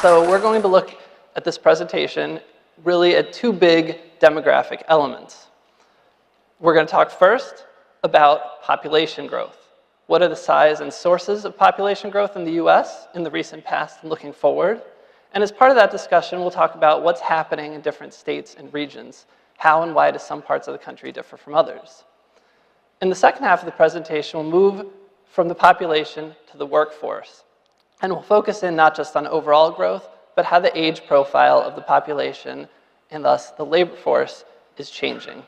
So we're going to look at this presentation really at two big demographic elements. We're going to talk first about population growth. What are the size and sources of population growth in the US in the recent past and looking forward? And as part of that discussion, we'll talk about what's happening in different states and regions. How and why do some parts of the country differ from others? In the second half of the presentation, we'll move from the population to the workforce. And we'll focus in not just on overall growth, but how the age profile of the population and thus the labor force is changing.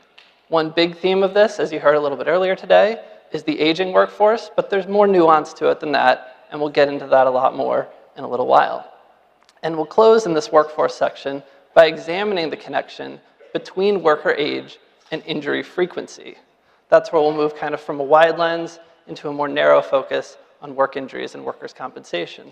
One big theme of this, as you heard a little bit earlier today, is the aging workforce, but there's more nuance to it than that, and we'll get into that a lot more in a little while. And we'll close in this workforce section by examining the connection between worker age and injury frequency. That's where we'll move kind of from a wide lens into a more narrow focus on work injuries and workers' compensation.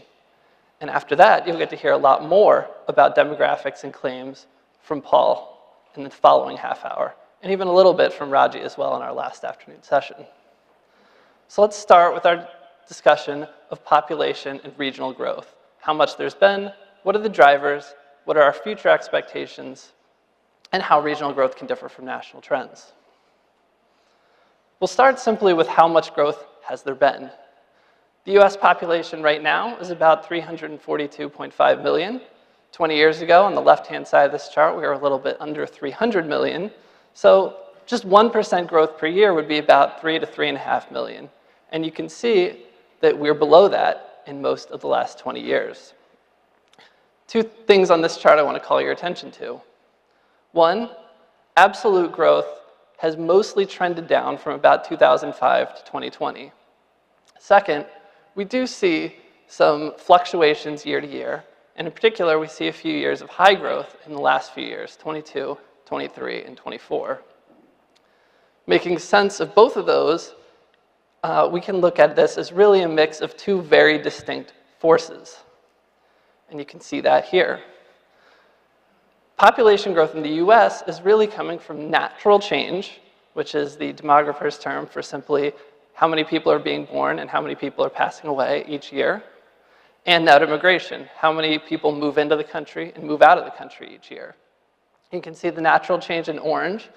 And after that, you'll get to hear a lot more about demographics and claims from Paul in the following half hour, and even a little bit from Raji as well in our last afternoon session. So let's start with our discussion of population and regional growth. How much there's been, what are the drivers, what are our future expectations, and how regional growth can differ from national trends. We'll start simply with how much growth has there been. The US population right now is about 342.5 million. 20 years ago, on the left-hand side of this chart, we were a little bit under 300 million. So just 1% growth per year would be about 3 to 3.5 million. And you can see that we're below that in most of the last 20 years. Two things on this chart I want to call your attention to. One, absolute growth has mostly trended down from about 2005 to 2020. Second, we do see some fluctuations year to year. And in particular, we see a few years of high growth in the last few years, 22, 23, and 24. Making sense of both of those, we can look at this as really a mix of two very distinct forces. And you can see that here. Population growth in the US is really coming from natural change, which is the demographer's term for simply how many people are being born and how many people are passing away each year, and net immigration, how many people move into the country and move out of the country each year. You can see the natural change in orange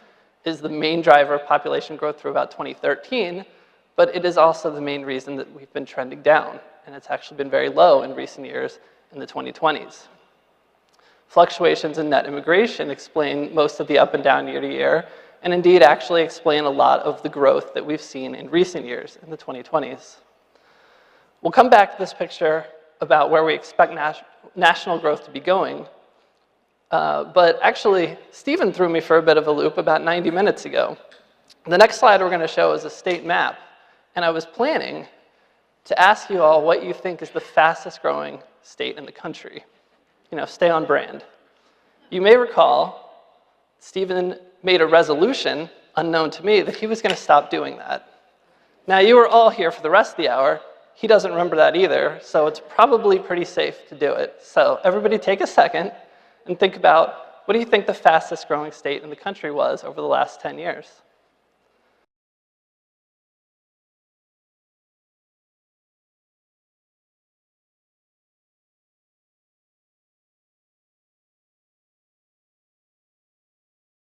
is the main driver of population growth through about 2013, but it is also the main reason that we've been trending down, and it's actually been very low in recent years in the 2020s. Fluctuations in net immigration explain most of the up and down year to year, and indeed actually explain a lot of the growth that we've seen in recent years in the 2020s. We'll come back to this picture about where we expect national growth to be going, but actually, Stephen threw me for a bit of a loop about 90 minutes ago. The next slide we're going to show is a state map, and I was planning to ask you all what you think is the fastest growing state in the country. You know, stay on brand. You may recall Stephen made a resolution, unknown to me, that he was going to stop doing that. Now, you were all here for the rest of the hour. He doesn't remember that either, so it's probably pretty safe to do it. So everybody take a second and think about, what do you think the fastest growing state in the country was over the last 10 years?